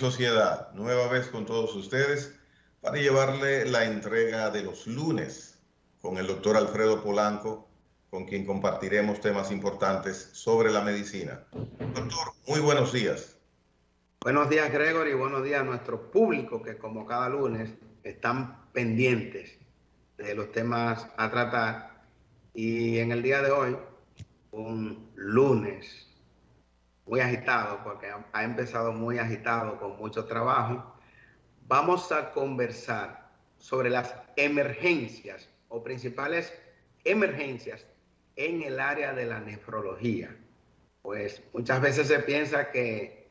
Sociedad, nueva vez con todos ustedes para llevarle la entrega de los lunes con el doctor Alfredo Polanco, con quien compartiremos temas importantes sobre la medicina. Doctor, muy buenos días. Buenos días, Gregory, y buenos días a nuestro público que como cada lunes están pendientes de los temas a tratar. Y en el día de hoy, un lunes muy agitado, porque ha empezado muy agitado con mucho trabajo, vamos a conversar sobre las emergencias o principales emergencias en el área de la nefrología. Pues muchas veces se piensa que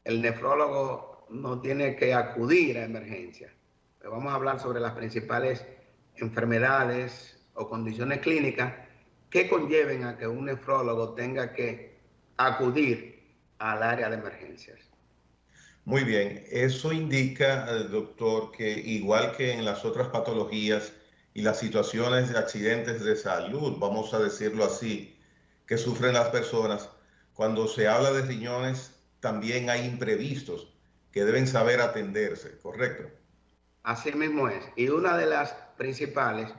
el nefrólogo no tiene que acudir a emergencias. Pero vamos a hablar sobre las principales enfermedades o condiciones clínicas que conlleven a que un nefrólogo tenga que acudir al área de emergencias. Muy bien, eso indica, doctor, que igual que en las otras patologías y las situaciones de accidentes de salud, vamos a decirlo así, que sufren las personas, cuando se habla de riñones, también hay imprevistos que deben saber atenderse, ¿correcto? Así mismo es. Y una de las principales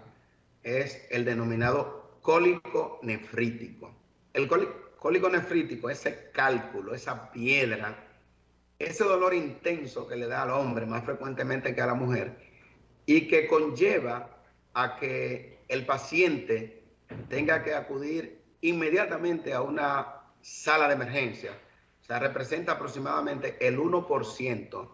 es el denominado cólico nefrítico. El cólico nefrítico, ese cálculo, esa piedra, ese dolor intenso que le da al hombre más frecuentemente que a la mujer y que conlleva a que el paciente tenga que acudir inmediatamente a una sala de emergencia. O sea, representa aproximadamente el 1%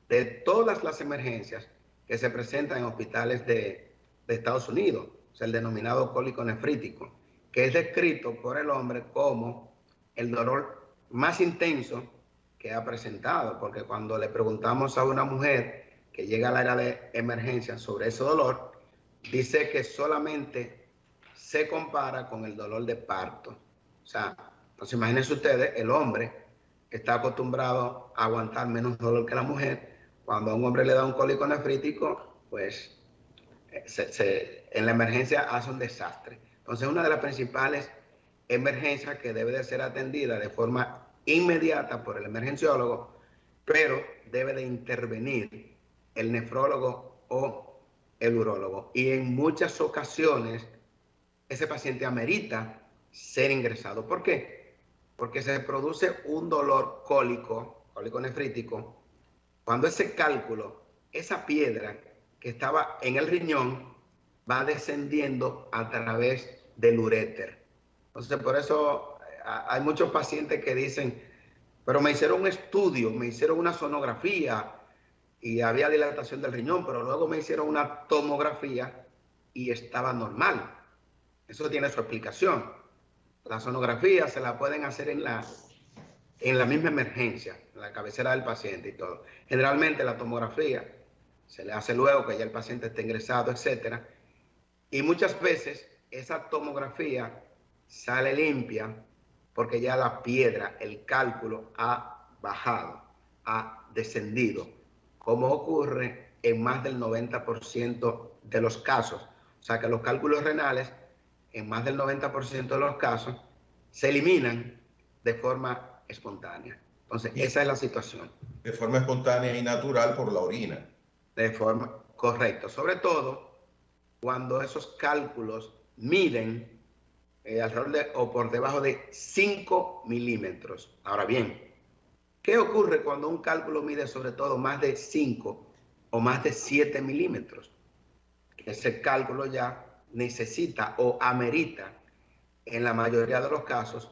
de todas las emergencias que se presentan en hospitales de Estados Unidos, o sea, el denominado cólico nefrítico, que es descrito por el hombre como el dolor más intenso que ha presentado, porque cuando le preguntamos a una mujer que llega al área de emergencia sobre ese dolor, dice que solamente se compara con el dolor de parto. O sea, entonces imagínense ustedes, el hombre está acostumbrado a aguantar menos dolor que la mujer. Cuando a un hombre le da un cólico nefrítico, pues en la emergencia hace un desastre. Entonces, una de las principales emergencias que debe de ser atendida de forma inmediata por el emergenciólogo, pero debe de intervenir el nefrólogo o el urólogo. Y en muchas ocasiones ese paciente amerita ser ingresado. ¿Por qué? Porque se produce un dolor cólico nefrítico, cuando ese cálculo, esa piedra que estaba en el riñón, va descendiendo a través del uréter. Entonces, por eso hay muchos pacientes que dicen, pero me hicieron un estudio, me hicieron una sonografía y había dilatación del riñón, pero luego me hicieron una tomografía y estaba normal. Eso tiene su explicación. La sonografía se la pueden hacer en la misma emergencia, en la cabecera del paciente y todo. Generalmente la tomografía se le hace luego que ya el paciente está ingresado, etcétera. Y muchas veces esa tomografía sale limpia porque ya la piedra, el cálculo ha bajado, ha descendido, como ocurre en más del 90% de los casos. O sea que los cálculos renales, en más del 90% de los casos, se eliminan de forma espontánea. Entonces, esa es la situación. De forma espontánea y natural por la orina. De forma correcta. Sobre todo cuando esos cálculos miden alrededor de o por debajo de 5 milímetros. Ahora bien, ¿qué ocurre cuando un cálculo mide sobre todo más de 5 o más de 7 milímetros? Ese cálculo ya necesita o amerita, en la mayoría de los casos,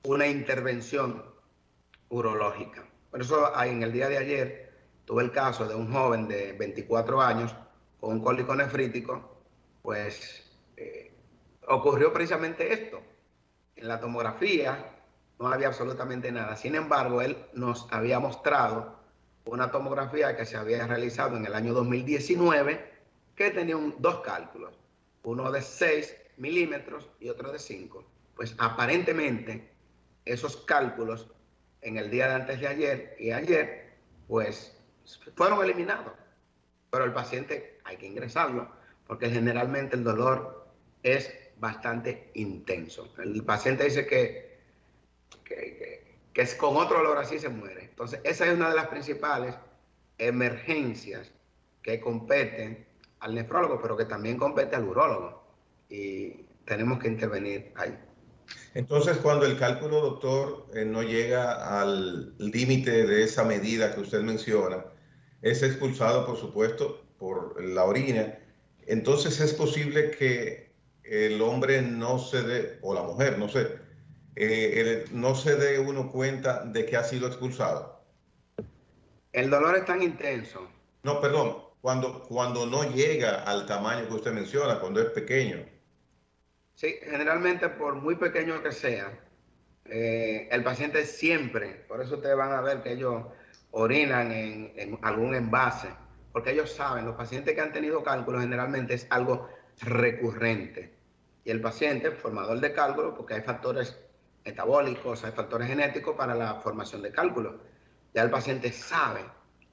una intervención urológica. Por eso en el día de ayer tuve el caso de un joven de 24 años con un cólico nefrítico, pues ocurrió precisamente esto. En la tomografía no había absolutamente nada. Sin embargo, él nos había mostrado una tomografía que se había realizado en el año 2019 que tenía dos cálculos, uno de 6 milímetros y otro de 5. Pues aparentemente esos cálculos en el día de antes de ayer y ayer, pues fueron eliminados. Pero el paciente hay que ingresarlo porque generalmente el dolor es bastante intenso. El paciente dice que que es con otro olor así se muere. Entonces, esa es una de las principales emergencias que competen al nefrólogo, pero que también compete al urólogo. Y tenemos que intervenir ahí. Entonces, cuando el cálculo, doctor, no llega al límite de esa medida que usted menciona, es expulsado, por supuesto, por la orina. Entonces, es posible que el hombre no se dé, o la mujer, no sé, no se dé uno cuenta de que ha sido expulsado. El dolor es tan intenso. No, perdón, cuando no llega al tamaño que usted menciona, cuando es pequeño. Sí, generalmente por muy pequeño que sea, el paciente siempre, por eso ustedes van a ver que ellos orinan en algún envase, porque ellos saben, los pacientes que han tenido cálculos generalmente es algo recurrente. Y el paciente, formador de cálculos, porque hay factores metabólicos, hay factores genéticos para la formación de cálculos. Ya el paciente sabe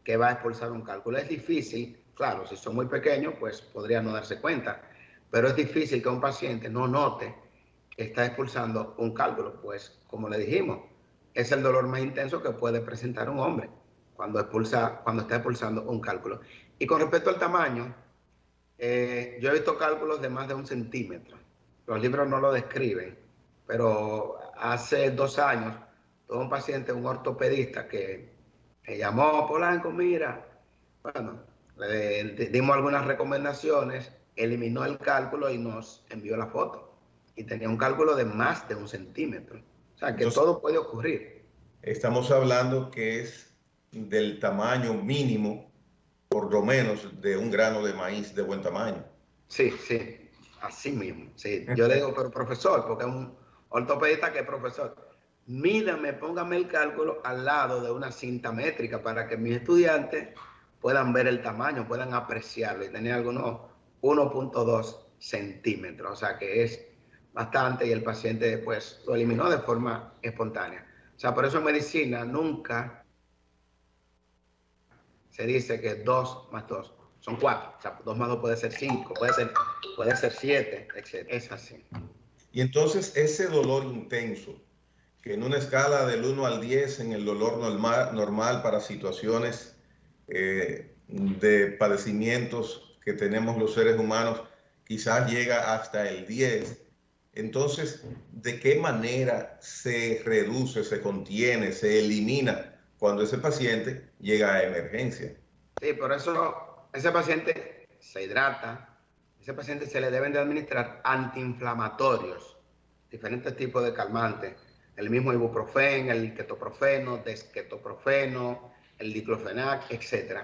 que va a expulsar un cálculo. Es difícil, claro, si son muy pequeños, pues podría no darse cuenta, pero es difícil que un paciente no note que está expulsando un cálculo, pues como le dijimos, es el dolor más intenso que puede presentar un hombre cuando está expulsando un cálculo. Y con respecto al tamaño, yo he visto cálculos de más de 1 centímetro. Los libros no lo describen, pero hace 2 años tuve un paciente, un ortopedista, que me llamó: Polanco, mira, bueno, le dimos algunas recomendaciones, eliminó el cálculo y nos envió la foto. Y tenía un cálculo de más de 1 centímetro. O sea, que Entonces, todo puede ocurrir. estamos hablando que es del tamaño mínimo, por lo menos, de un grano de maíz de buen tamaño. Sí, sí, así mismo. Sí. Yo le digo, pero profesor, porque es un ortopedista que es profesor, mídame, póngame el cálculo al lado de una cinta métrica para que mis estudiantes puedan ver el tamaño, puedan apreciarlo y tener algunos 1,2 centímetros. O sea que es bastante, y el paciente después lo eliminó de forma espontánea. O sea, por eso en medicina nunca se dice que 2 más 2 son 4. O sea, 2 más 2 puede ser 5, puede ser 7, etc. Es así. Y entonces ese dolor intenso, que en una escala del 1 al 10, en el dolor normal para situaciones de padecimientos que tenemos los seres humanos, quizás llega hasta el 10. Entonces, ¿de qué manera se reduce, se contiene, se elimina cuando ese paciente llega a emergencia? Sí, por eso ese paciente se hidrata, ese paciente se le deben de administrar antiinflamatorios, diferentes tipos de calmantes, el mismo ibuprofeno, el ketoprofeno, desketoprofeno, el diclofenac, etc.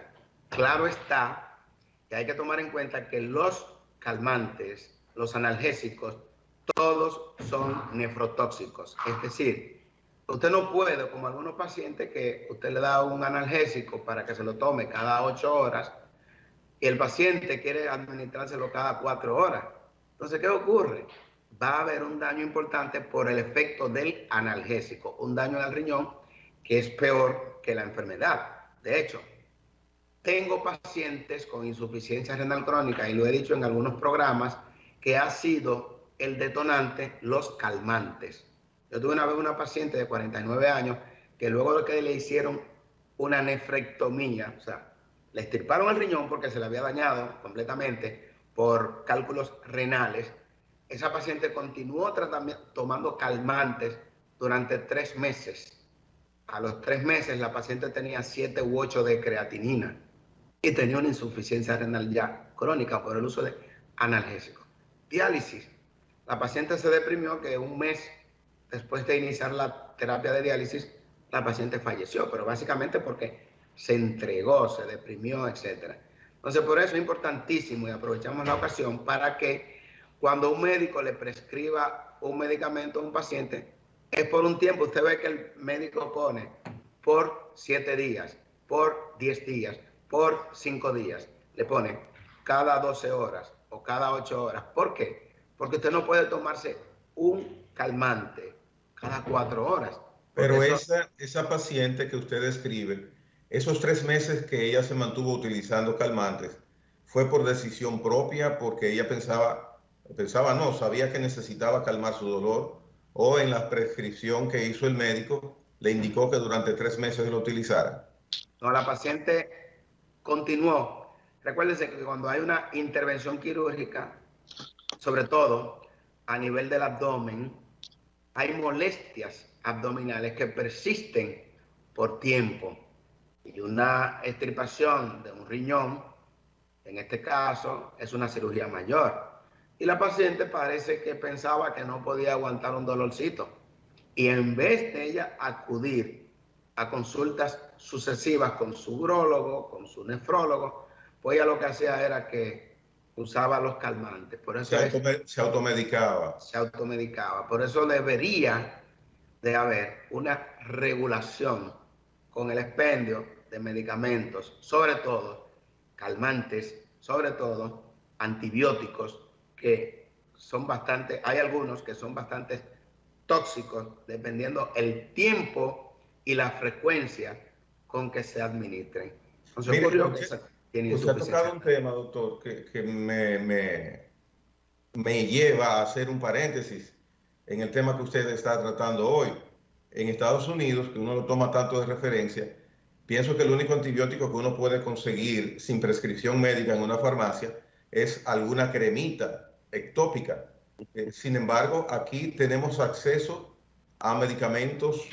Claro está que hay que tomar en cuenta que los calmantes, los analgésicos, todos son nefrotóxicos. Es decir, usted no puede, como algunos pacientes, que usted le da un analgésico para que se lo tome cada 8 horas y el paciente quiere administrárselo cada 4 horas. Entonces, ¿qué ocurre? Va a haber un daño importante por el efecto del analgésico, un daño en el riñón que es peor que la enfermedad. De hecho, tengo pacientes con insuficiencia renal crónica, y lo he dicho en algunos programas, que ha sido el detonante los calmantes. Yo tuve una vez una paciente de 49 años que luego de que le hicieron una nefrectomía, o sea, le extirparon el riñón porque se le había dañado completamente por cálculos renales, esa paciente continuó tomando calmantes durante 3 meses. A los 3 meses la paciente tenía 7 u 8 de creatinina y tenía una insuficiencia renal ya crónica por el uso de analgésicos. Diálisis. La paciente se deprimió, que un mes después de iniciar la terapia de diálisis, la paciente falleció, pero básicamente porque se entregó, se deprimió, etc. Entonces, por eso es importantísimo, y aprovechamos la ocasión para que cuando un médico le prescriba un medicamento a un paciente, es por un tiempo. Usted ve que el médico pone por 7 días, por 10 días, por 5 días. Le pone cada 12 horas o cada 8 horas. ¿Por qué? Porque usted no puede tomarse un calmante cada 4 horas. Pero Eso, esa paciente que usted describe, esos 3 meses que ella se mantuvo utilizando calmantes, ¿fue por decisión propia, porque ella pensaba no, sabía que necesitaba calmar su dolor, o en la prescripción que hizo el médico, le indicó que durante 3 meses lo utilizara. No, la paciente continuó. Recuérdense que cuando hay una intervención quirúrgica, sobre todo a nivel del abdomen, hay molestias abdominales que persisten por tiempo. Y una extirpación de un riñón, en este caso, es una cirugía mayor. Y la paciente parece que pensaba que no podía aguantar un dolorcito. Y en vez de ella acudir a consultas sucesivas con su urólogo, con su nefrólogo, pues ella lo que hacía era que usaba los calmantes. Por eso Se automedicaba. se automedicaba. Por eso debería de haber una regulación con el expendio de medicamentos, sobre todo calmantes, sobre todo antibióticos, que son bastante, hay algunos que son bastante tóxicos dependiendo el tiempo y la frecuencia con que se administren. Entonces Mire, ocurrió que tiene usted ha tocado insuficiencia un tema, doctor, que me lleva a hacer un paréntesis en el tema que usted está tratando hoy. En Estados Unidos, que uno lo toma tanto de referencia, pienso que el único antibiótico que uno puede conseguir sin prescripción médica en una farmacia es alguna cremita ectópica. Sin embargo, aquí tenemos acceso a medicamentos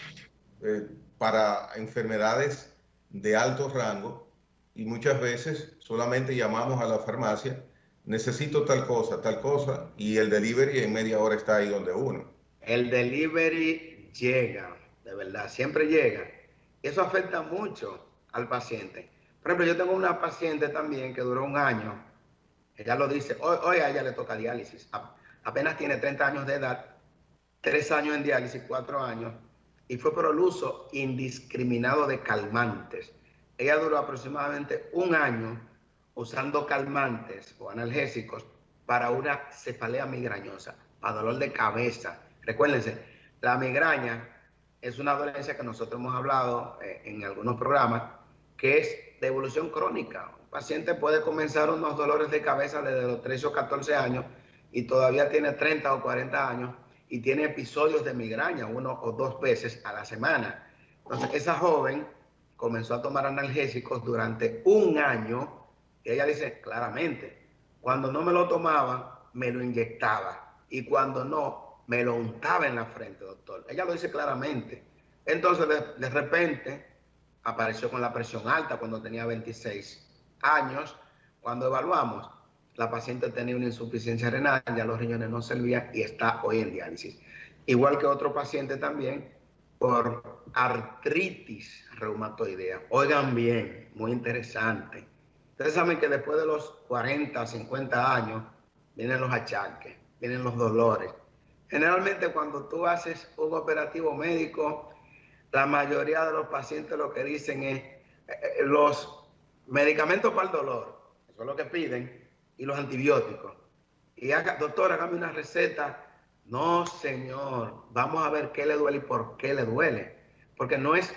para enfermedades de alto rango y muchas veces solamente llamamos a la farmacia, necesito tal cosa, y el delivery en media hora está ahí donde uno. El delivery llega, de verdad, siempre llega. Eso afecta mucho al paciente. Por ejemplo, yo tengo una paciente también que duró un año. Ella lo dice, hoy a ella le toca diálisis. Apenas tiene 30 años de edad, 3 años en diálisis, 4 años, y fue por el uso indiscriminado de calmantes. Ella duró aproximadamente un año usando calmantes o analgésicos para una cefalea migrañosa, para dolor de cabeza. Recuérdense, la migraña es una dolencia que nosotros hemos hablado en algunos programas, que es de evolución crónica. Un paciente puede comenzar unos dolores de cabeza desde los 13 o 14 años y todavía tiene 30 o 40 años y tiene episodios de migraña 1 o 2 veces a la semana. Entonces, esa joven comenzó a tomar analgésicos durante un año y ella dice claramente, cuando no me lo tomaba, me lo inyectaba y cuando no, me lo untaba en la frente, doctor. Ella lo dice claramente. Entonces, de repente, apareció con la presión alta cuando tenía 26 años. Cuando evaluamos, la paciente tenía una insuficiencia renal, ya los riñones no servían y está hoy en diálisis. Igual que otro paciente también por artritis reumatoidea. Oigan bien, muy interesante. Ustedes saben que después de los 40, 50 años vienen los achaques, vienen los dolores. Generalmente cuando tú haces un operativo médico, la mayoría de los pacientes lo que dicen es los medicamentos para el dolor, eso es lo que piden, y los antibióticos. Y doctor, hágame una receta. No, señor, vamos a ver qué le duele y por qué le duele. Porque no es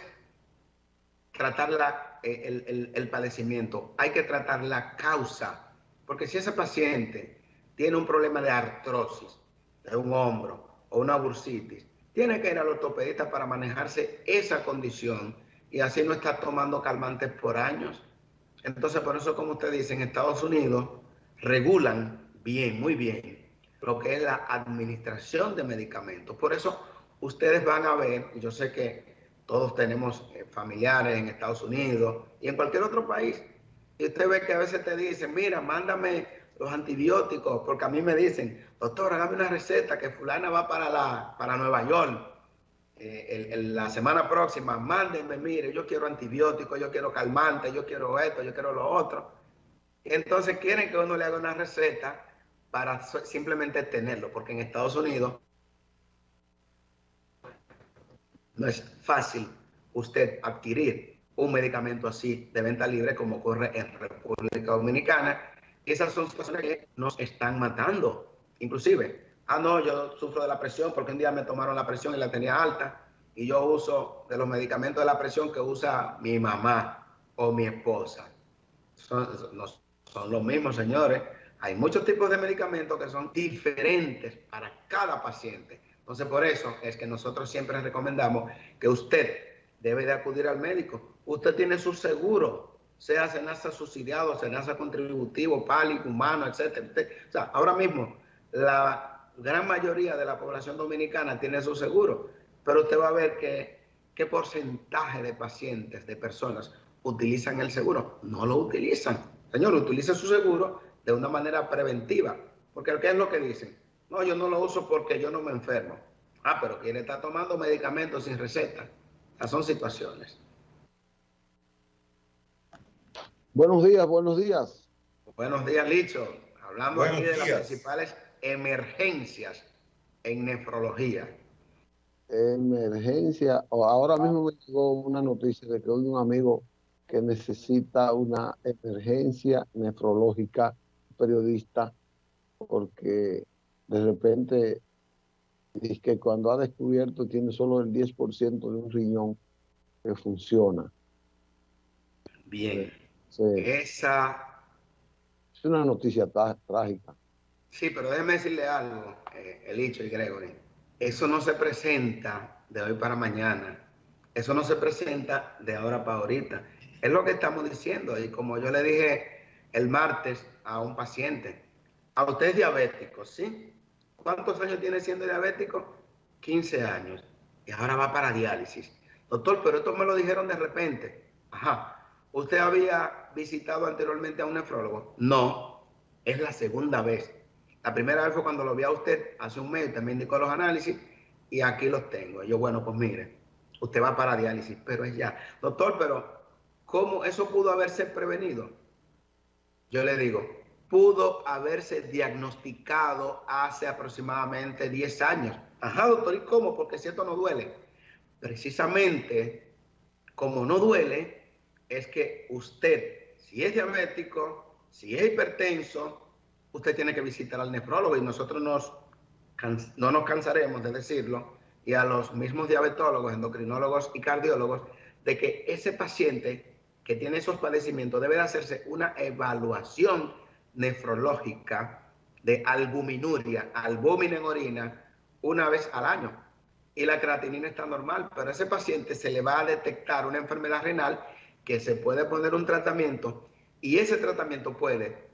tratar el padecimiento, hay que tratar la causa. Porque si ese paciente tiene un problema de artrosis, de un hombro o una bursitis, tiene que ir al ortopedista para manejarse esa condición y así no está tomando calmantes por años. Entonces, por eso, como usted dice, en Estados Unidos regulan bien, muy bien, lo que es la administración de medicamentos. Por eso, ustedes van a ver, y yo sé que todos tenemos familiares en Estados Unidos y en cualquier otro país, y usted ve que a veces te dicen, mira, mándame los antibióticos, porque a mí me dicen, doctor, hágame una receta que fulana va para Nueva York la semana próxima, mándenme, mire, yo quiero antibióticos, yo quiero calmante, yo quiero esto, yo quiero lo otro. Entonces quieren que uno le haga una receta para simplemente tenerlo, porque en Estados Unidos no es fácil usted adquirir un medicamento así de venta libre como ocurre en República Dominicana. Esas son situaciones que nos están matando. Inclusive, no, yo sufro de la presión porque un día me tomaron la presión y la tenía alta y yo uso de los medicamentos de la presión que usa mi mamá o mi esposa. No son los mismos, señores. Hay muchos tipos de medicamentos que son diferentes para cada paciente. Entonces, por eso es que nosotros siempre recomendamos que usted debe de acudir al médico. Usted tiene su seguro, sea SENASA subsidiado, SENASA contributivo, PALIC, humano, etc. O sea, ahora mismo la gran mayoría de la población dominicana tiene su seguro, pero usted va a ver que qué porcentaje de pacientes, de personas, utilizan el seguro. No lo utilizan. Señor, utilice su seguro de una manera preventiva. Porque ¿qué es lo que dicen? No, yo no lo uso porque yo no me enfermo. Ah, pero quiere estar tomando medicamentos sin receta. Esas son situaciones. Buenos días, buenos días. Buenos días, Licho. Hablando aquí Buenos de las días. principales emergencias en nefrología. Emergencia. Ahora mismo me llegó una noticia de que hay un amigo que necesita una emergencia nefrológica, periodista, porque de repente dice que cuando ha descubierto tiene solo el 10% de un riñón que funciona. Bien. Sí, Esa... es una noticia trágica. Sí, pero déjeme decirle algo, Elicho y Gregory. Eso no se presenta de hoy para mañana. Eso no se presenta de ahora para ahorita. Es lo que estamos diciendo. Y como yo le dije el martes a un paciente, a usted es diabético, ¿sí? ¿Cuántos años tiene siendo diabético? 15 años. Y ahora va para diálisis. Doctor, pero esto me lo dijeron de repente. Ajá. ¿Usted había visitado anteriormente a un nefrólogo? No, es la segunda vez. La primera vez fue cuando lo vi a usted hace un mes, también indicó los análisis y aquí los tengo. Yo, bueno, pues mire, usted va para diálisis, pero es ya. Doctor, pero ¿cómo eso pudo haberse prevenido? Yo le digo, pudo haberse diagnosticado hace aproximadamente 10 años. Ajá, doctor, ¿y cómo? Porque si esto no duele. Precisamente, como no duele, es que usted, si es diabético, si es hipertenso, usted tiene que visitar al nefrólogo y nosotros no nos cansaremos de decirlo, y a los mismos diabetólogos, endocrinólogos y cardiólogos, de que ese paciente que tiene esos padecimientos debe de hacerse una evaluación nefrológica de albuminuria, albúmina en orina, una vez al año. Y la creatinina está normal, pero a ese paciente se le va a detectar una enfermedad renal que se puede poner un tratamiento y ese tratamiento puede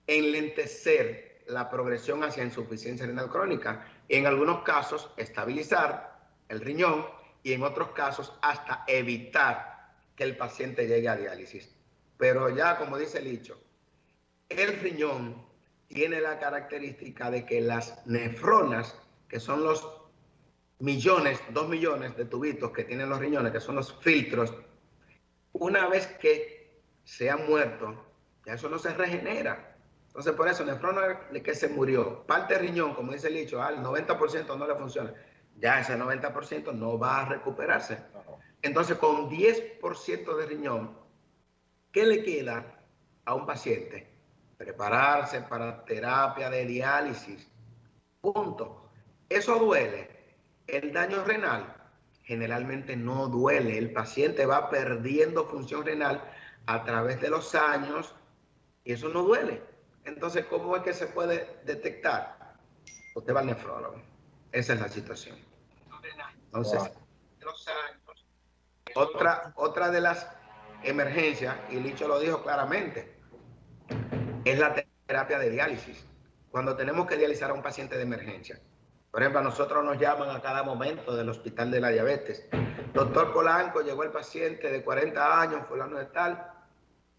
enlentecer la progresión hacia insuficiencia renal crónica, en algunos casos estabilizar el riñón y en otros casos hasta evitar que el paciente llegue a diálisis. Pero ya, como dice el dicho, el riñón tiene la característica de que las nefronas, que son los 2 millones de tubitos que tienen los riñones, que son los filtros, una vez que se han muerto, ya eso no se regenera. Entonces, por eso, nefrona de que se murió, parte de riñón, como dice el dicho, al 90% no le funciona. Ya ese 90% no va a recuperarse. Entonces, con 10% de riñón, ¿qué le queda a un paciente? Prepararse para terapia de diálisis. Punto. Eso duele. El daño renal generalmente no duele. El paciente va perdiendo función renal a través de los años y eso no duele. Entonces, ¿cómo es que se puede detectar? Usted va al nefrólogo. Esa es la situación. Entonces, otra de las emergencias, y Licho lo dijo claramente, es la terapia de diálisis. Cuando tenemos que dializar a un paciente de emergencia. Por ejemplo, a nosotros nos llaman a cada momento del hospital de la diabetes. Doctor Polanco, llegó el paciente de 40 años, fulano de tal,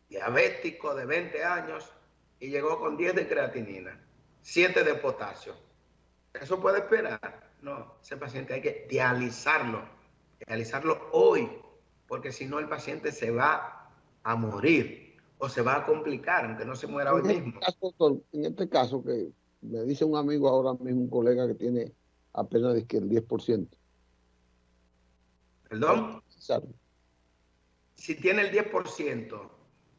diabético de 20 años, y llegó con 10 de creatinina, 7 de potasio. ¿Eso puede esperar? No, ese paciente hay que dializarlo hoy, porque si no el paciente se va a morir o se va a complicar, aunque no se muera hoy mismo. Doctor, en este caso que me dice un amigo ahora mismo, un colega que tiene apenas el 10%. ¿Perdón? Si tiene el 10%,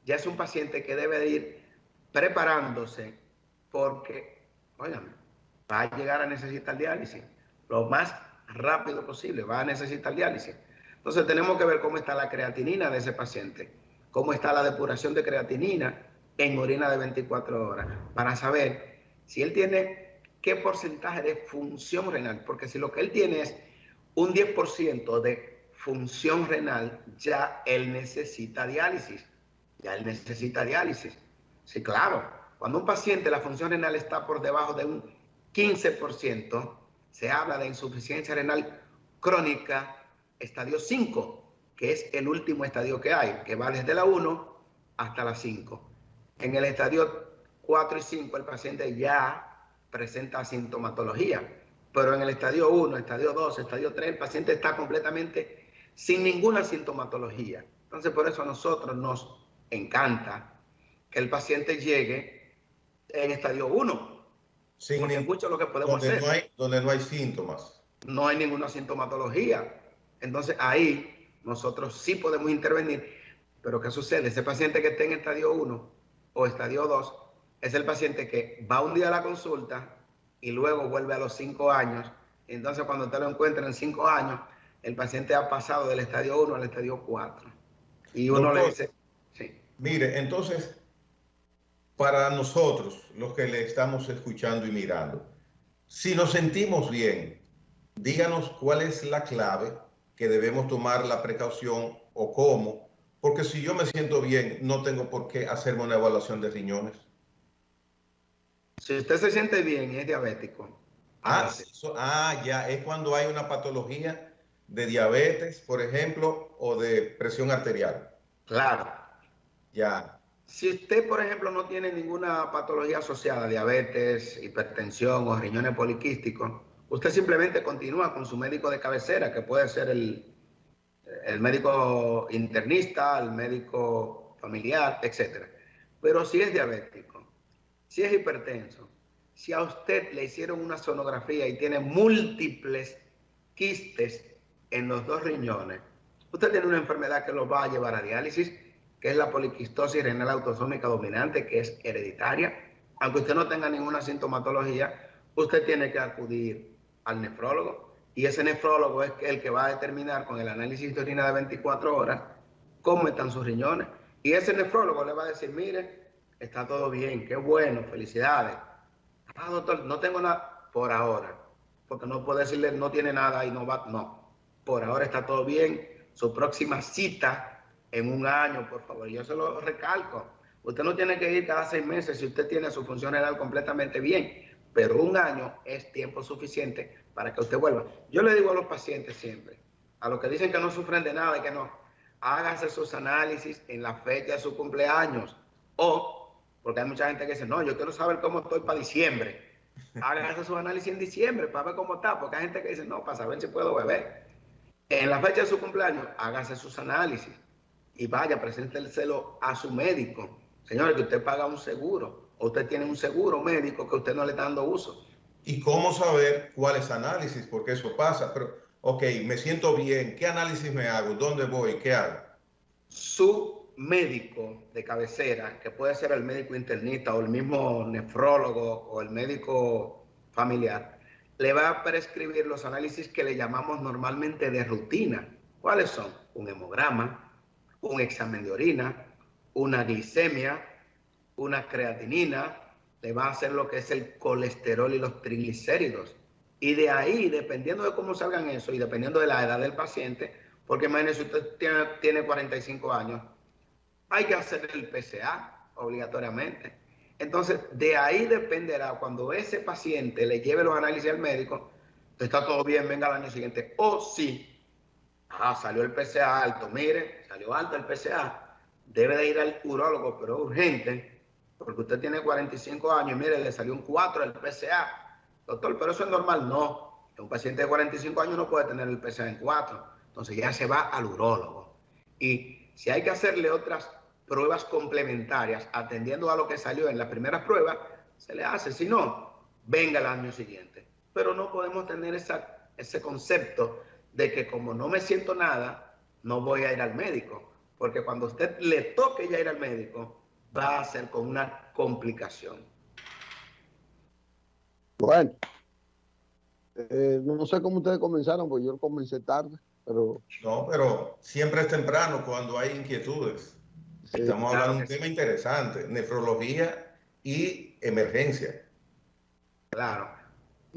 ya es un paciente que debe de ir preparándose porque, oigan, va a llegar a necesitar diálisis lo más rápido posible, va a necesitar diálisis. Entonces tenemos que ver cómo está la creatinina de ese paciente, cómo está la depuración de creatinina en orina de 24 horas, para saber si él tiene que qué porcentaje de función renal, porque si lo que él tiene es un 10% de función renal, ya él necesita diálisis. Ya él necesita diálisis. Sí, claro. Cuando un paciente la función renal está por debajo de un 15%, se habla de insuficiencia renal crónica estadio 5, que es el último estadio que hay, que va desde la 1 hasta la 5. En el estadio 4 y 5 el paciente ya presenta sintomatología, pero en el estadio 1, estadio 2, estadio 3, el paciente está completamente sin ninguna sintomatología. Entonces, por eso a nosotros nos encanta que el paciente llegue en estadio 1, porque es mucho lo que podemos hacer. Donde no hay síntomas. No hay ninguna sintomatología. Entonces, ahí nosotros sí podemos intervenir. Pero ¿qué sucede? Ese paciente que está en estadio 1 o estadio 2 es el paciente que va un día a la consulta y luego vuelve a los 5 años. Entonces, cuando usted lo encuentra en 5 años, el paciente ha pasado del estadio 1 al estadio 4. Y uno le dice, sí. Mire, entonces, para nosotros, los que le estamos escuchando y mirando, si nos sentimos bien, díganos cuál es la clave que debemos tomar la precaución o cómo, porque si yo me siento bien, no tengo por qué hacerme una evaluación de riñones. Si usted se siente bien y es diabético. Ya, es cuando hay una patología de diabetes, por ejemplo, o de presión arterial. Claro. Ya. Si usted, por ejemplo, no tiene ninguna patología asociada, diabetes, hipertensión o riñones poliquísticos, usted simplemente continúa con su médico de cabecera, que puede ser el médico internista, el médico familiar, etc. Pero si es diabético, si es hipertenso, si a usted le hicieron una sonografía y tiene múltiples quistes en los 2 riñones, usted tiene una enfermedad que lo va a llevar a diálisis, que es la poliquistosis renal autosómica dominante, que es hereditaria. Aunque usted no tenga ninguna sintomatología, usted tiene que acudir al nefrólogo, y ese nefrólogo es el que va a determinar con el análisis de orina de 24 horas cómo están sus riñones. Y ese nefrólogo le va a decir, mire, está todo bien, qué bueno, felicidades. Ah, doctor, no tengo nada por ahora, porque no puedo decirle no tiene nada y no va, no. Por ahora está todo bien. Su próxima cita en 1 año, por favor. Yo se lo recalco. Usted no tiene que ir cada 6 meses si usted tiene su función renal completamente bien, pero 1 año es tiempo suficiente para que usted vuelva. Yo le digo a los pacientes siempre, a los que dicen que no sufren de nada y que no, háganse sus análisis en la fecha de su cumpleaños, o, porque hay mucha gente que dice, no, yo quiero saber cómo estoy para diciembre. Háganse sus análisis en diciembre para ver cómo está, porque hay gente que dice, no, para saber si puedo beber. En la fecha de su cumpleaños, hágase sus análisis y vaya, preséntelselo a su médico. Señores, que usted paga un seguro, o usted tiene un seguro médico que usted no le está dando uso. ¿Y cómo saber cuáles análisis? Porque eso pasa. Pero, ok, me siento bien. ¿Qué análisis me hago? ¿Dónde voy? ¿Qué hago? Su médico de cabecera, que puede ser el médico internista o el mismo nefrólogo o el médico familiar, le va a prescribir los análisis que le llamamos normalmente de rutina. ¿Cuáles son? Un hemograma, un examen de orina, una glicemia, una creatinina, le va a hacer lo que es el colesterol y los triglicéridos. Y de ahí, dependiendo de cómo salgan eso y dependiendo de la edad del paciente, porque imagínese, usted tiene 45 años, hay que hacer el PSA obligatoriamente. Entonces, de ahí dependerá cuando ese paciente le lleve los análisis al médico, está todo bien, venga al año siguiente, o si, salió el PSA alto, mire, salió alto el PSA, debe de ir al urólogo, pero urgente, porque usted tiene 45 años y mire, le salió un 4 el PSA. Doctor, pero eso es normal. No, un paciente de 45 años no puede tener el PSA en 4. Entonces ya se va al urólogo. Y si hay que hacerle otras pruebas complementarias, atendiendo a lo que salió en la primera prueba, se le hace. Si no, venga el año siguiente. Pero no podemos tener ese concepto de que como no me siento nada, no voy a ir al médico. Porque cuando a usted le toque ya ir al médico, va a ser con una complicación. Bueno, no sé cómo ustedes comenzaron, porque yo comencé tarde, pero... No, pero siempre es temprano cuando hay inquietudes. Sí, estamos hablando de un tema interesante, nefrología y emergencia. Claro.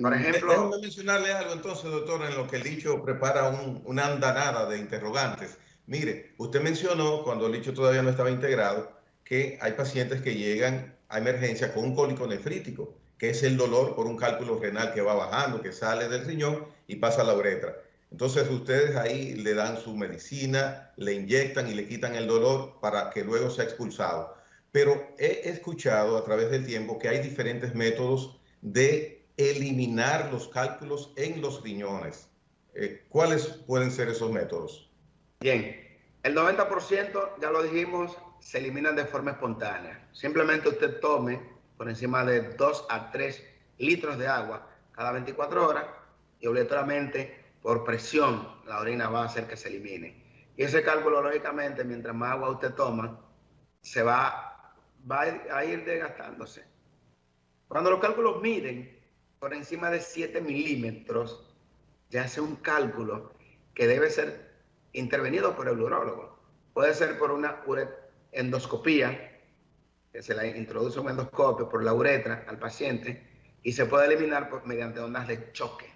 Por ejemplo, déjame mencionarle algo entonces, doctor, en lo que el Licho prepara una andanada de interrogantes. Mire, usted mencionó, cuando el Licho todavía no estaba integrado, que hay pacientes que llegan a emergencia con un cólico nefrítico, que es el dolor por un cálculo renal que va bajando, que sale del riñón y pasa a la uretra. Entonces ustedes ahí le dan su medicina, le inyectan y le quitan el dolor para que luego sea expulsado. Pero he escuchado a través del tiempo que hay diferentes métodos de eliminar los cálculos en los riñones. ¿Cuáles pueden ser esos métodos? bien, el 90%, ya lo dijimos, se eliminan de forma espontánea. Simplemente usted tome por encima de 2 a 3 litros de agua cada 24 horas y obligatoriamente por presión la orina va a hacer que se elimine. Y ese cálculo, lógicamente, mientras más agua usted toma, se va a ir desgastándose. Cuando los cálculos miden por encima de 7 milímetros, ya hace un cálculo que debe ser intervenido por el urólogo. Puede ser por una endoscopía, que se le introduce un endoscopio por la uretra al paciente, y se puede eliminar mediante ondas de choque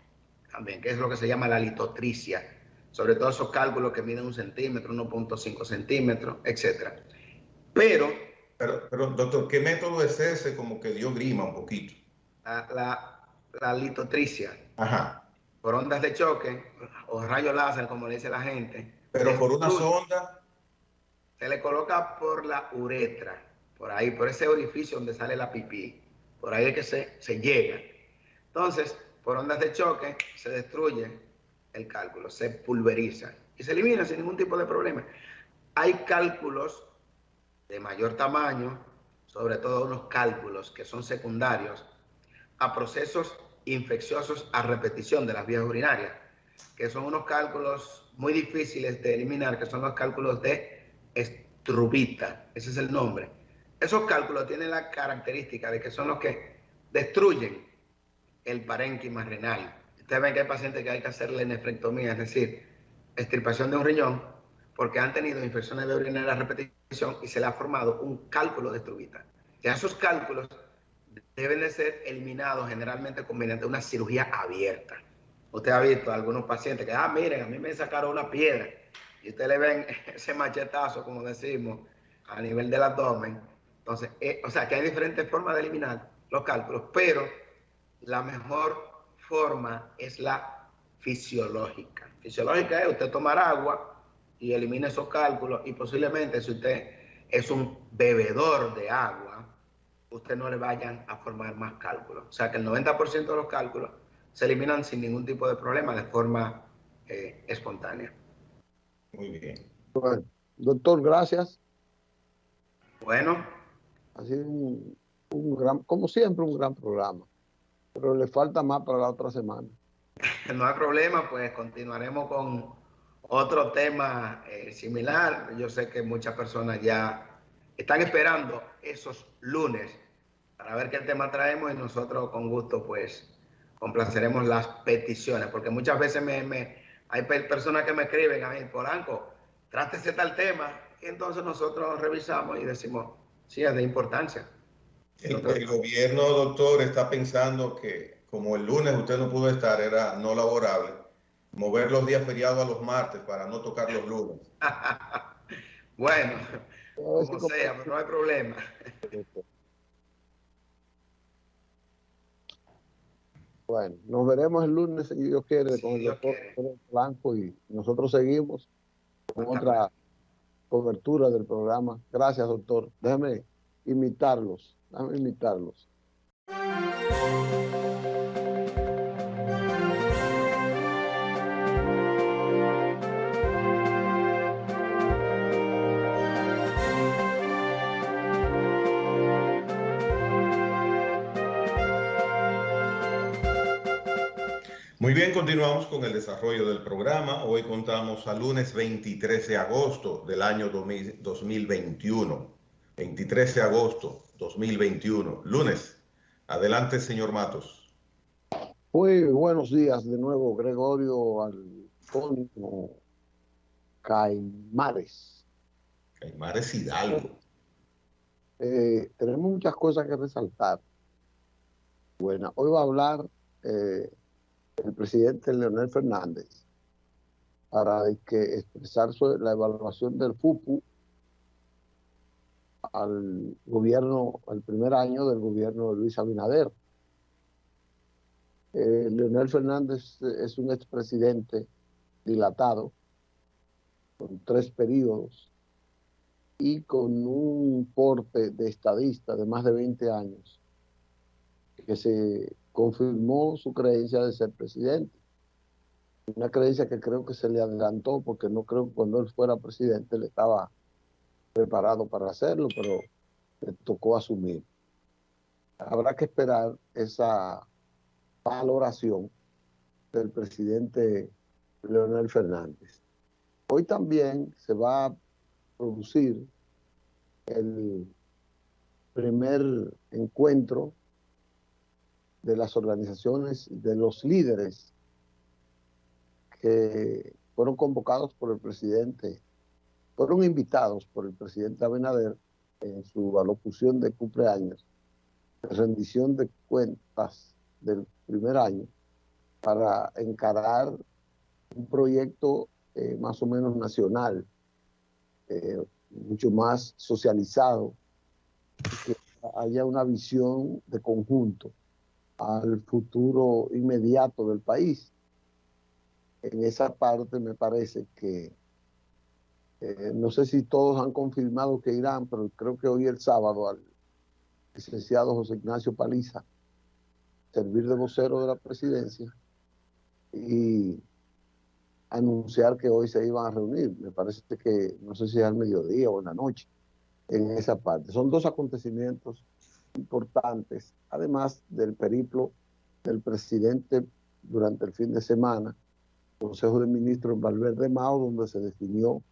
también, que es lo que se llama la litotricia, sobre todo esos cálculos que miden 1 centímetro, 1.5 centímetros, etc. Pero, doctor, ¿qué método es ese? Como que dio grima un poquito. la litotricia. Ajá. Por ondas de choque o rayos láser, como le dice la gente. Pero por una sonda. Se le coloca por la uretra, por ahí, por ese orificio donde sale la pipí. Por ahí es que se llega. Entonces, por ondas de choque se destruye el cálculo, se pulveriza y se elimina sin ningún tipo de problema. Hay cálculos de mayor tamaño, sobre todo unos cálculos que son secundarios a procesos infecciosos a repetición de las vías urinarias, que son unos cálculos muy difíciles de eliminar, que son los cálculos de Strubita, ese es el nombre. Esos cálculos tienen la característica de que son los que destruyen el parénquima renal. Ustedes ven que hay pacientes que hay que hacerle nefrectomía, es decir, extirpación de un riñón, porque han tenido infecciones de urinaria a repetición y se le ha formado un cálculo de Strubita. Ya esos cálculos deben de ser eliminados generalmente mediante una cirugía abierta. Usted ha visto a algunos pacientes que, miren, a mí me sacaron una piedra y usted le ven ese machetazo, como decimos, a nivel del abdomen. Entonces, o sea, que hay diferentes formas de eliminar los cálculos, pero la mejor forma es la fisiológica. Fisiológica es usted tomar agua y elimina esos cálculos, y posiblemente si usted es un bebedor de agua, usted no le vayan a formar más cálculos. O sea que el 90% de los cálculos se eliminan sin ningún tipo de problema, de forma espontánea. Muy bien. Bueno, doctor, gracias. Bueno. Ha sido un gran, como siempre, un gran programa. Pero le falta más para la otra semana. No hay problema, pues continuaremos con otro tema similar. Yo sé que muchas personas ya están esperando esos lunes para ver qué tema traemos, y nosotros con gusto pues complaceremos las peticiones, porque muchas veces hay personas que me escriben a mí, Polanco, trátese tal tema, y entonces nosotros revisamos y decimos, sí, es de importancia. El gobierno, doctor, está pensando que como el lunes usted no pudo estar, era no laborable, mover los días feriados a los martes para no tocar los lunes. Bueno, como sea, pero no hay problema. Bueno, nos veremos el lunes, si Dios quiere, con el doctor Blanco, y nosotros seguimos con otra cobertura del programa. Gracias, doctor. Déjame imitarlos. Muy bien, continuamos con el desarrollo del programa. Hoy contamos al lunes 23 de agosto del año 2021. 23 de agosto 2021, lunes. Adelante, señor Matos. Muy buenos días de nuevo, Gregorio Antonio Caimares. Caimares Hidalgo. Tenemos muchas cosas que resaltar. Bueno, hoy va a hablar el presidente Leonel Fernández para expresar la evaluación del FUPU al gobierno, al primer año del gobierno de Luis Abinader. Leonel Fernández es un expresidente dilatado, con 3 periodos y con un porte de estadista de más de 20 años, que se confirmó su creencia de ser presidente. Una creencia que creo que se le adelantó, porque no creo que cuando él fuera presidente le estaba preparado para hacerlo, pero le tocó asumir. Habrá que esperar esa valoración del presidente Leonel Fernández. Hoy también se va a producir el primer encuentro de las organizaciones, de los líderes que fueron convocados por el presidente, fueron invitados por el presidente Abinader en su alocución de cumpleaños, de rendición de cuentas del primer año, para encarar un proyecto más o menos nacional, mucho más socializado, que haya una visión de conjunto al futuro inmediato del país. En esa parte me parece que, no sé si todos han confirmado que irán, pero creo que hoy el sábado al licenciado José Ignacio Paliza servir de vocero de la presidencia y anunciar que hoy se iban a reunir. Me parece que, no sé si es al mediodía o en la noche, en esa parte. Son 2 acontecimientos importantes, además del periplo del presidente durante el fin de semana, Consejo de Ministros en Valverde Mao, donde se definió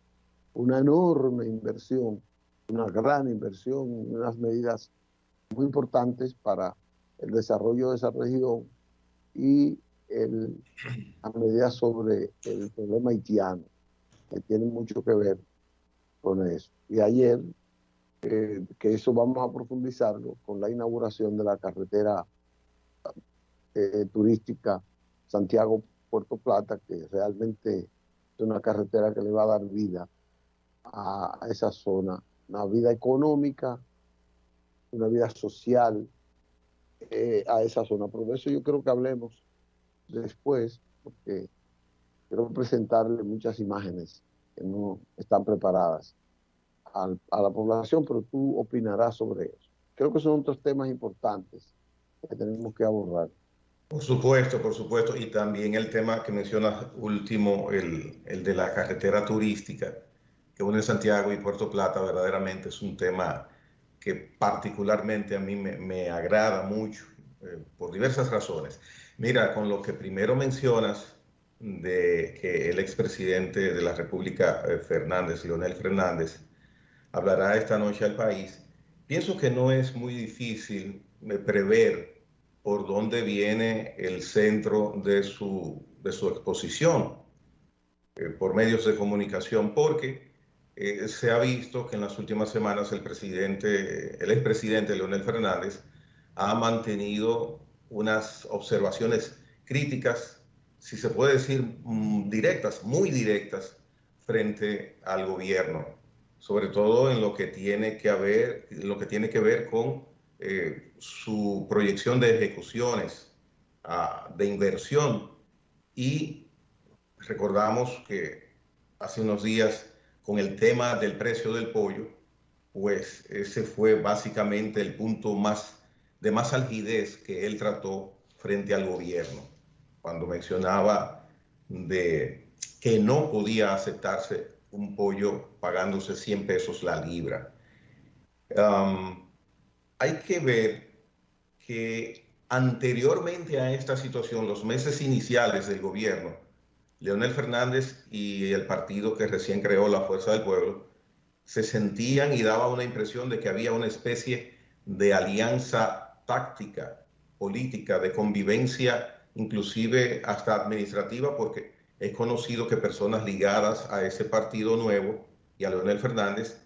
una enorme inversión, una gran inversión, unas medidas muy importantes para el desarrollo de esa región y a medidas sobre el problema haitiano, que tiene mucho que ver con eso. Y ayer, que eso vamos a profundizarlo con la inauguración de la carretera turística Santiago-Puerto Plata, que realmente es una carretera que le va a dar vida a esa zona, una vida económica, una vida social a esa zona. Por eso yo creo que hablemos después, porque quiero presentarle muchas imágenes que no están preparadas a la población, pero tú opinarás sobre eso. Creo que son otros temas importantes que tenemos que abordar. Por supuesto, y también el tema que mencionas último, el de la carretera turística que une Santiago y Puerto Plata, verdaderamente es un tema que particularmente a mí me agrada mucho, por diversas razones. Mira, con lo que primero mencionas de que el expresidente de la República, Leonel Fernández, hablará esta noche al país, pienso que no es muy difícil prever por dónde viene el centro de su exposición por medios de comunicación, porque se ha visto que en las últimas semanas el expresidente Leonel Fernández ha mantenido unas observaciones críticas, si se puede decir directas, muy directas, frente al gobierno, sobre todo en lo que tiene que ver con su proyección de ejecuciones, de inversión. Y recordamos que hace unos días, con el tema del precio del pollo, pues ese fue básicamente el punto de más algidez que él trató frente al gobierno, cuando mencionaba de que no podía aceptarse un pollo pagándose 100 pesos la libra. Hay que ver que anteriormente a esta situación, los meses iniciales del gobierno, Leonel Fernández y el partido que recién creó, la Fuerza del Pueblo, se sentían y daba una impresión de que había una especie de alianza táctica, política, de convivencia, inclusive hasta administrativa, porque es conocido que personas ligadas a ese partido nuevo y a Leonel Fernández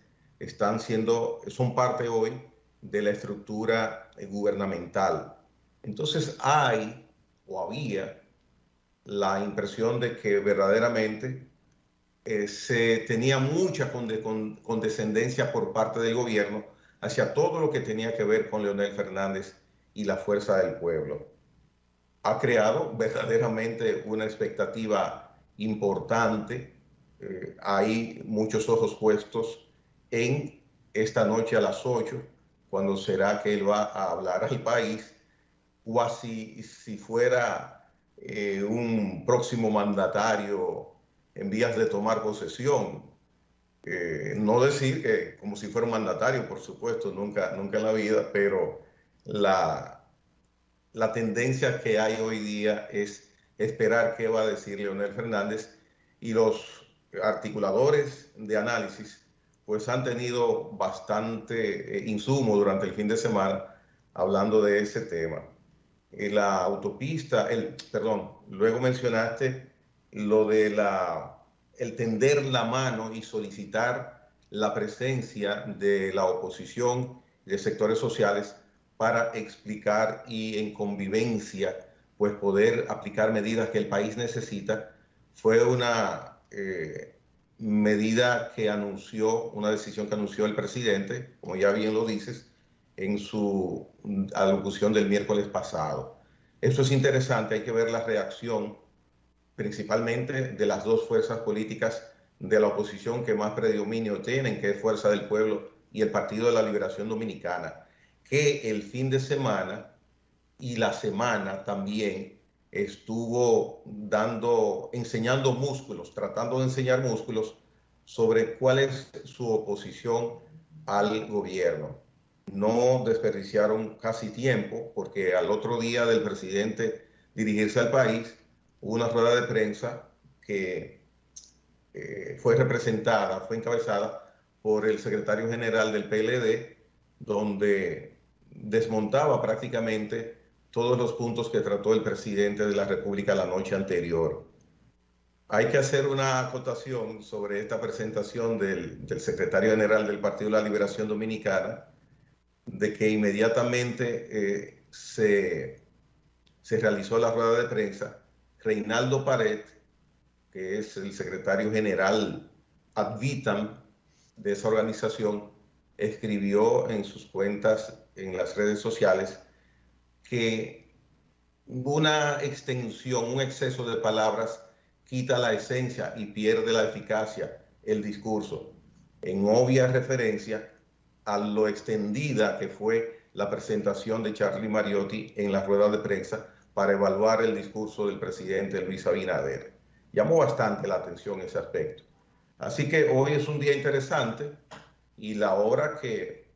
son parte hoy de la estructura gubernamental. Entonces hay o había la impresión de que verdaderamente se tenía mucha condescendencia por parte del gobierno hacia todo lo que tenía que ver con Leonel Fernández y la fuerza del pueblo. Ha creado verdaderamente una expectativa importante. Hay muchos ojos puestos en esta noche a las 8, cuando será que él va a hablar al país, o así si fuera un próximo mandatario en vías de tomar posesión. No decir que como si fuera un mandatario, por supuesto, nunca en la vida, pero la tendencia que hay hoy día es esperar qué va a decir Leonel Fernández, y los articuladores de análisis pues han tenido bastante insumo durante el fin de semana hablando de ese tema. La autopista, perdón, luego mencionaste lo de el tender la mano y solicitar la presencia de la oposición y de sectores sociales para explicar y en convivencia pues poder aplicar medidas que el país necesita. Fue una medida que anunció, una decisión que anunció el presidente, como ya bien lo dices, en su alocución del miércoles pasado. Eso es interesante, hay que ver la reacción principalmente de las dos fuerzas políticas de la oposición que más predominio tienen, que es Fuerza del Pueblo y el Partido de la Liberación Dominicana, que el fin de semana y la semana también estuvo enseñando músculos, tratando de enseñar músculos sobre cuál es su oposición al gobierno. No desperdiciaron casi tiempo, porque al otro día del presidente dirigirse al país, hubo una rueda de prensa que fue encabezada por el secretario general del PLD, donde desmontaba prácticamente todos los puntos que trató el presidente de la República la noche anterior. Hay que hacer una acotación sobre esta presentación del secretario general del Partido de la Liberación Dominicana, de que inmediatamente se realizó la rueda de prensa. Reinaldo Pared, que es el secretario general ad vitam de esa organización, escribió en sus cuentas en las redes sociales que una extensión, un exceso de palabras quita la esencia y pierde la eficacia el discurso, en obvia referencia a lo extendida que fue la presentación de Charlie Mariotti en la rueda de prensa para evaluar el discurso del presidente Luis Abinader. Llamó bastante la atención ese aspecto. Así que hoy es un día interesante, y la hora que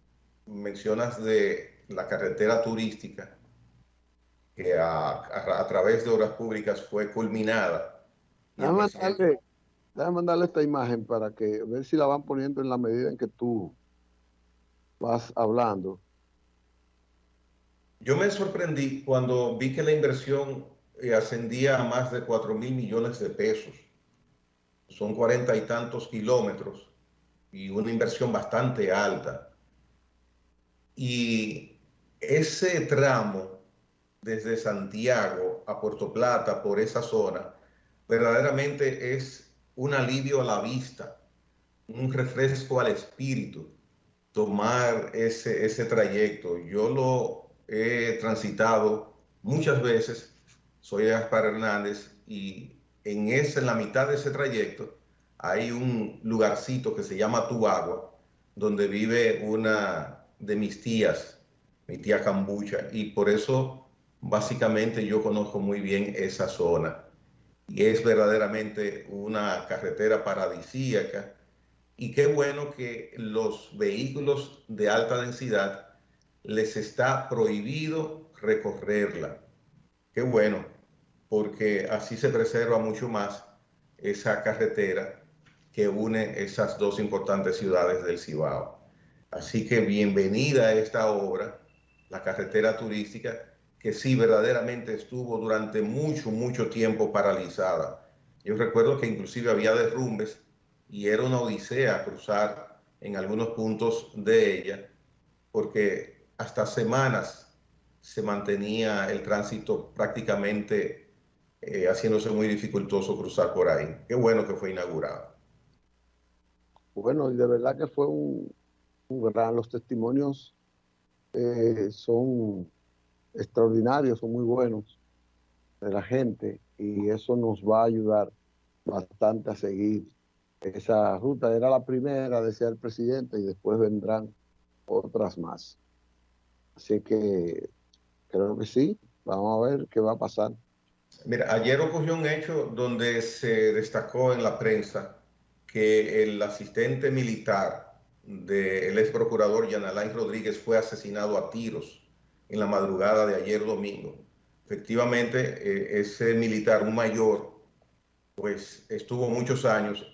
mencionas de la carretera turística, que a través de obras públicas fue culminada. Y el presidente... Déjame mandarle esta imagen para que ver si la van poniendo en la medida en que tú vas hablando. Yo me sorprendí cuando vi que la inversión ascendía a más de 4.000 millones de pesos. Son 40 y tantos kilómetros y una inversión bastante alta. Y ese tramo desde Santiago a Puerto Plata, por esa zona, verdaderamente es un alivio a la vista, un refresco al espíritu, tomar ese trayecto. Yo lo he transitado muchas veces, soy Gaspar Hernández, y en la mitad de ese trayecto hay un lugarcito que se llama Tubagua, donde vive una de mis tías, mi tía Cambucha, y por eso básicamente yo conozco muy bien esa zona. Y es verdaderamente una carretera paradisíaca, y qué bueno que los vehículos de alta densidad les está prohibido recorrerla. Qué bueno, porque así se preserva mucho más esa carretera que une esas dos importantes ciudades del Cibao. Así que bienvenida a esta obra, la carretera turística, que sí verdaderamente estuvo durante mucho tiempo paralizada. Yo recuerdo que inclusive había derrumbes y era una odisea cruzar en algunos puntos de ella, porque hasta semanas se mantenía el tránsito prácticamente haciéndose muy dificultoso cruzar por ahí. Qué bueno que fue inaugurado. Bueno, y de verdad que fue los testimonios son extraordinarios, son muy buenos de la gente y eso nos va a ayudar bastante a seguir esa ruta. Era la primera, decía el presidente, y después vendrán otras más. Así que creo que sí, vamos a ver qué va a pasar. Mira, ayer ocurrió un hecho donde se destacó en la prensa que el asistente militar del ex procurador Jean Alain Rodríguez fue asesinado a tiros en la madrugada de ayer domingo. Efectivamente, ese militar, un mayor, pues estuvo muchos años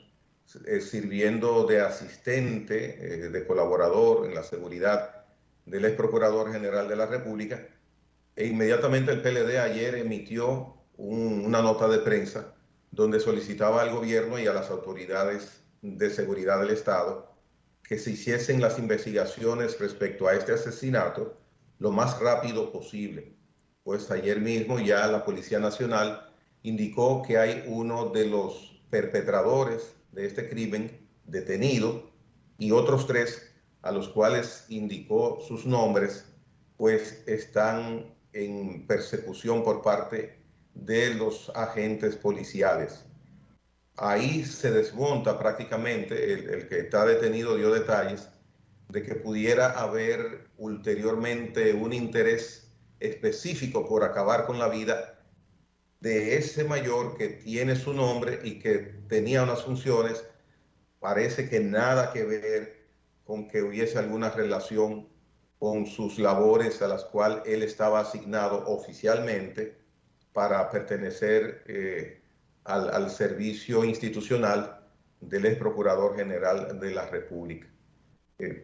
sirviendo de asistente, de colaborador en la seguridad del ex procurador general de la República, e inmediatamente el PLD ayer emitió una nota de prensa donde solicitaba al gobierno y a las autoridades de seguridad del Estado que se hiciesen las investigaciones respecto a este asesinato lo más rápido posible. Pues ayer mismo ya la Policía Nacional indicó que hay uno de los perpetradores de este crimen detenido y otros tres a los cuales indicó sus nombres, pues están en persecución por parte de los agentes policiales. Ahí se desmonta prácticamente, el que está detenido dio detalles de que pudiera haber ulteriormente un interés específico por acabar con la vida de ese mayor que tiene su nombre y que tenía unas funciones, parece que nada que ver con que hubiese alguna relación con sus labores a las cuales él estaba asignado oficialmente para pertenecer al servicio institucional del ex procurador general de la República.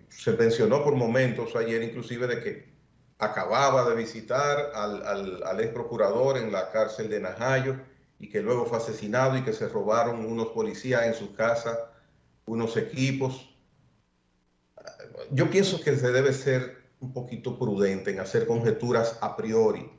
Se mencionó por momentos ayer inclusive de que acababa de visitar al ex procurador en la cárcel de Najayo y que luego fue asesinado y que se robaron unos policías en su casa, unos equipos. Yo pienso que se debe ser un poquito prudente en hacer conjeturas a priori.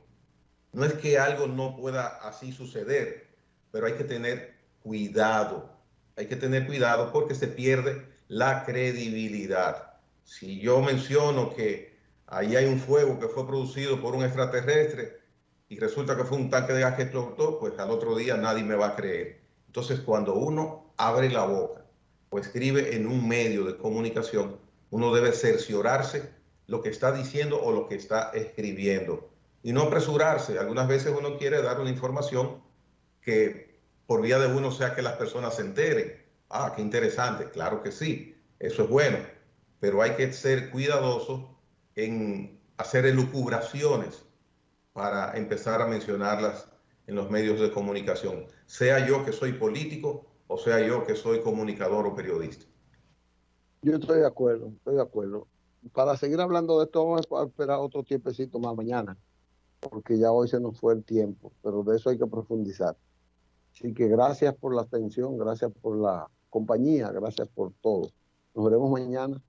No es que algo no pueda así suceder, pero hay que tener cuidado. Hay que tener cuidado porque se pierde la credibilidad. Si yo menciono que ahí hay un fuego que fue producido por un extraterrestre y resulta que fue un tanque de gas que explotó, pues al otro día nadie me va a creer. Entonces, cuando uno abre la boca o escribe en un medio de comunicación, uno debe cerciorarse lo que está diciendo o lo que está escribiendo y no apresurarse. Algunas veces uno quiere dar una información que por vía de uno sea que las personas se enteren. Ah, qué interesante. Claro que sí, eso es bueno, pero hay que ser cuidadoso en hacer elucubraciones para empezar a mencionarlas en los medios de comunicación, sea yo que soy político o sea yo que soy comunicador o periodista. Yo estoy de acuerdo, estoy de acuerdo. Para seguir hablando de esto, vamos a esperar otro tiempecito más mañana, porque ya hoy se nos fue el tiempo, pero de eso hay que profundizar. Así que gracias por la atención, gracias por la compañía, gracias por todo. Nos veremos mañana.